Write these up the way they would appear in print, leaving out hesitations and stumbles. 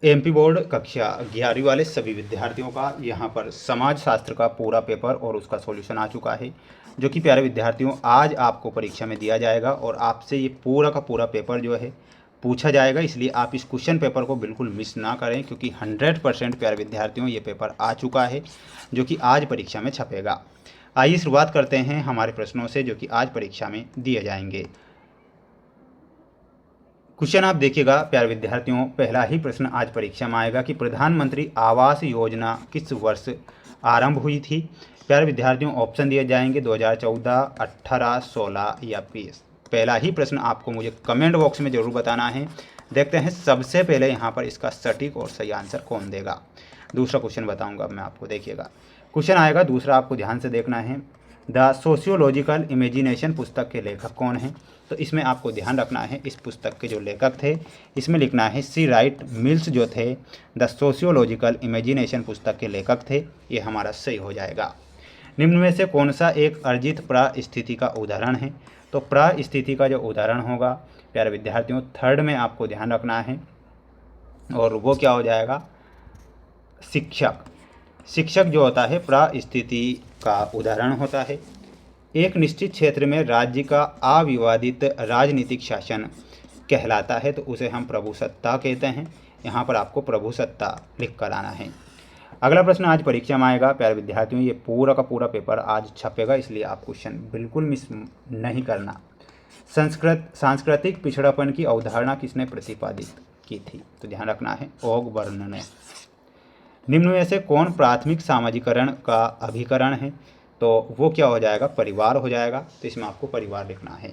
MP board कक्षा 11वीं वाले सभी विद्यार्थियों का यहाँ पर समाज शास्त्र का पूरा पेपर और उसका सॉल्यूशन आ चुका है, जो कि प्यारे विद्यार्थियों आज आपको परीक्षा में दिया जाएगा और आपसे ये पूरा का पूरा पेपर जो है पूछा जाएगा। इसलिए आप इस क्वेश्चन पेपर को बिल्कुल मिस ना करें, क्योंकि 100% प्यारे विद्यार्थियों ये पेपर आ चुका है जो कि आज परीक्षा में छपेगा। आइए शुरुआत करते हैं हमारे प्रश्नों से जो कि आज परीक्षा में दिए जाएंगे। क्वेश्चन आप देखिएगा प्यारे विद्यार्थियों, पहला ही प्रश्न आज परीक्षा में आएगा कि प्रधानमंत्री आवास योजना किस वर्ष आरंभ हुई थी। प्यारे विद्यार्थियों ऑप्शन दिए जाएंगे 2014, 18, 16 या 20। पहला ही प्रश्न आपको मुझे कमेंट बॉक्स में ज़रूर बताना है। देखते हैं सबसे पहले यहाँ पर इसका सटीक और सही आंसर कौन देगा। दूसरा क्वेश्चन बताऊँगा मैं आपको, देखिएगा क्वेश्चन आएगा दूसरा, आपको ध्यान से देखना है। द सोशियोलॉजिकल इमेजिनेशन पुस्तक के लेखक कौन हैं। तो इसमें आपको ध्यान रखना है, इस पुस्तक के जो लेखक थे इसमें लिखना है सी राइट मिल्स जो थे द सोशियोलॉजिकल इमेजिनेशन पुस्तक के लेखक थे। ये हमारा सही हो जाएगा। निम्न में से कौन सा एक अर्जित परिस्थिति का उदाहरण है। तो परिस्थिति का जो उदाहरण होगा प्यारे विद्यार्थियों थर्ड में आपको ध्यान रखना है, और वो क्या हो जाएगा, शिक्षक। शिक्षक जो होता है परिस्थिति का उदाहरण होता है। एक निश्चित क्षेत्र में राज्य का अविवादित राजनीतिक शासन कहलाता है, तो उसे हम प्रभुसत्ता कहते हैं। यहाँ पर आपको प्रभुसत्ता लिख कर आना है। अगला प्रश्न आज परीक्षा में आएगा प्यारे विद्यार्थियों, ये पूरा का पूरा पेपर आज छपेगा, इसलिए आप क्वेश्चन बिल्कुल मिस नहीं करना। सांस्कृतिक पिछड़ापन की अवधारणा किसने प्रतिपादित की थी। तो ध्यान रखना है ओग बर्न ने। निम्न में से कौन प्राथमिक सामाजिकरण का अभिकरण है। तो वो क्या हो जाएगा, परिवार हो जाएगा। तो इसमें आपको परिवार लिखना है।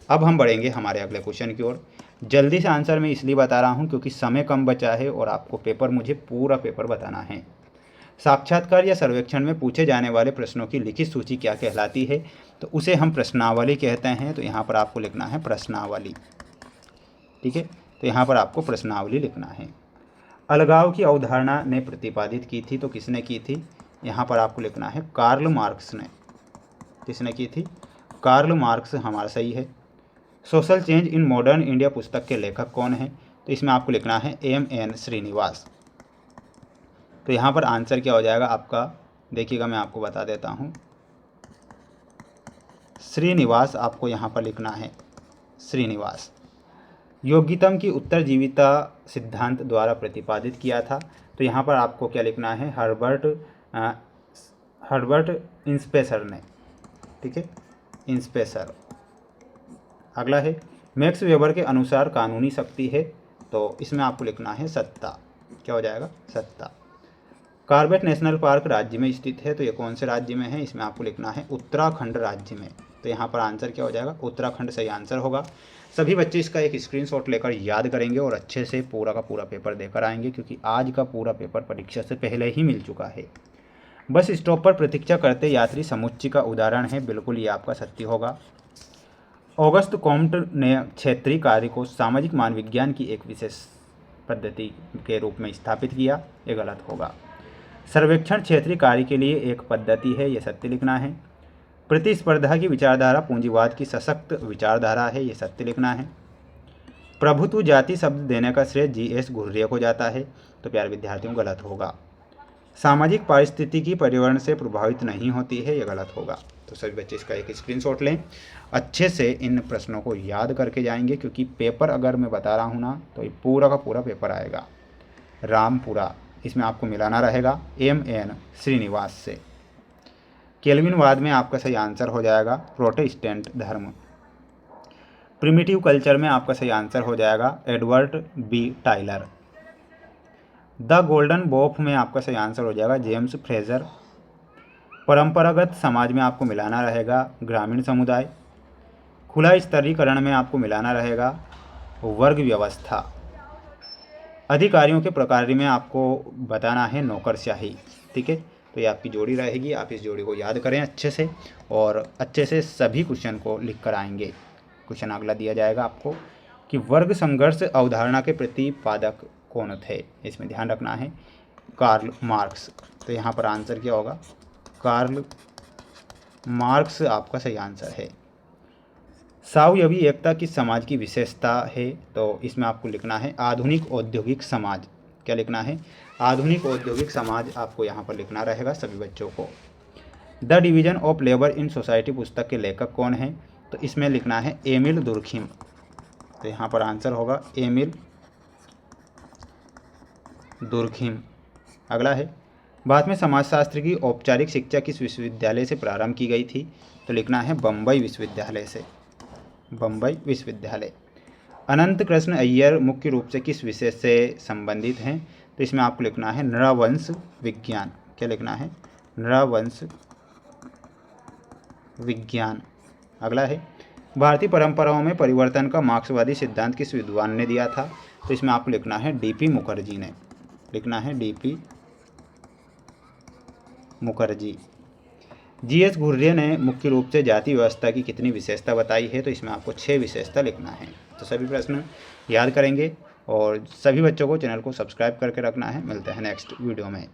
अब हम बढ़ेंगे हमारे अगले क्वेश्चन की ओर। जल्दी से आंसर मैं इसलिए बता रहा हूँ क्योंकि समय कम बचा है और आपको पेपर मुझे पूरा पेपर बताना है। साक्षात्कार या सर्वेक्षण में पूछे जाने वाले प्रश्नों की लिखित सूची क्या कहलाती है। तो उसे हम प्रश्नावली कहते हैं। तो यहाँ पर आपको लिखना है प्रश्नावली, ठीक है। तो यहाँ पर आपको प्रश्नावली लिखना है। अलगाव की अवधारणा ने प्रतिपादित की थी, तो किसने की थी। यहाँ पर आपको लिखना है कार्ल मार्क्स ने। किसने की थी, कार्ल मार्क्स हमारा सही है। Social change in modern India पुस्तक के लेखक कौन है। तो इसमें आपको लिखना है M.N. श्रीनिवास। तो यहाँ पर आंसर क्या हो जाएगा आपका, देखिएगा मैं आपको बता देता हूँ। श्रीनिवास आपको यहाँ पर लिखना है, श्रीनिवास। योग्यतम की उत्तरजीविता सिद्धांत द्वारा प्रतिपादित किया था। तो यहाँ पर आपको क्या लिखना है, हर्बर्ट इंस्पेसर ने, ठीक है, इंस्पेसर। अगला है मैक्स वेबर के अनुसार कानूनी शक्ति है। तो इसमें आपको लिखना है सत्ता। क्या हो जाएगा, सत्ता। कॉर्बेट नेशनल पार्क राज्य में स्थित है। तो ये कौन से राज्य में है, इसमें आपको लिखना है उत्तराखंड राज्य में। तो यहाँ पर आंसर क्या हो जाएगा, उत्तराखंड सही आंसर होगा। सभी बच्चे इसका एक स्क्रीनशॉट लेकर याद करेंगे और अच्छे से पूरा का पूरा पेपर देकर आएंगे, क्योंकि आज का पूरा पेपर परीक्षा से पहले ही मिल चुका है। बस स्टॉप पर प्रतीक्षा करते यात्री समुच्चय का उदाहरण है, बिल्कुल ये आपका सत्य होगा। ऑगस्ट कॉम्ट ने क्षेत्रीय कार्य को सामाजिक मानविज्ञान की एक विशेष पद्धति के रूप में स्थापित किया, ये गलत होगा। सर्वेक्षण क्षेत्रीय कार्य के लिए एक पद्धति है, ये सत्य लिखना है। प्रतिस्पर्धा की विचारधारा पूंजीवाद की सशक्त विचारधारा है, ये सत्य लिखना है। प्रभुत्व जाति शब्द देने का श्रेय G.S. घुर्रे को जाता है। तो प्यारे विद्यार्थियों गलत होगा। सामाजिक पारिस्थितिकी पर्यावरण से प्रभावित नहीं होती है, ये गलत होगा। तो सभी बच्चे इसका एक स्क्रीनशॉट लें, अच्छे से इन प्रश्नों को याद करके जाएंगे, क्योंकि पेपर अगर मैं बता रहा हूँ ना तो ये पूरा का पूरा पेपर आएगा रामपुरा। इसमें आपको मिलाना रहेगा M.N. श्रीनिवास से। केल्विनवाद में आपका सही आंसर हो जाएगा प्रोटेस्टेंट धर्म। प्रिमिटिव कल्चर में आपका सही आंसर हो जाएगा Edward B. Tylor. The Golden Bough में आपका सही आंसर हो जाएगा जेम्स फ्रेजर। परंपरागत समाज में आपको मिलाना रहेगा ग्रामीण समुदाय। खुला स्तरीकरण में आपको मिलाना रहेगा वर्ग व्यवस्था। अधिकारियों के प्रकार में आपको बताना है नौकरशाही, ठीक है। तो ये आपकी जोड़ी रहेगी, आप इस जोड़ी को याद करें अच्छे से और अच्छे से सभी क्वेश्चन को लिख कर आएंगे। क्वेश्चन अगला दिया जाएगा आपको कि वर्ग संघर्ष अवधारणा के प्रतिपादक कौन थे। इसमें ध्यान रखना है कार्ल मार्क्स। तो यहाँ पर आंसर क्या होगा, कार्ल मार्क्स आपका सही आंसर है। स्वावलंबी एकता किस समाज की विशेषता है। तो इसमें आपको लिखना है आधुनिक औद्योगिक समाज। क्या लिखना है? आधुनिक औद्योगिक समाज आपको यहाँ पर लिखना रहेगा सभी बच्चों को। The division of labour in society पुस्तक के लेखक कौन है? तो इसमें लिखना है एमिल दुर्खिम। तो यहाँ पर आंसर होगा एमिल दुर्खिम। अगला है, भारत में समाजशास्त्र की औपचारिक शिक्षा किस विश्वविद्यालय से प्रारंभ की गई थी? तो लिखना है बम्बई विश्वविद्यालय से, बम्बई विश्वविद्यालय। अनंत कृष्ण अय्यर मुख्य रूप से किस विषय से संबंधित हैं? तो इसमें आपको लिखना है नृवंश विज्ञान। क्या लिखना है? नृवंश विज्ञान। अगला है, भारतीय परंपराओं में परिवर्तन का मार्क्सवादी सिद्धांत किस विद्वान ने दिया था? तो इसमें आपको लिखना है डीपी मुखर्जी ने, लिखना है डीपी मुखर्जी। जीएस घुर्रे ने मुख्य रूप से जाति व्यवस्था की कितनी विशेषता बताई है? तो इसमें आपको 6 विशेषता लिखना है। तो सभी प्रश्न याद करेंगे और सभी बच्चों को चैनल को सब्सक्राइब करके रखना है। मिलते हैं नेक्स्ट वीडियो में।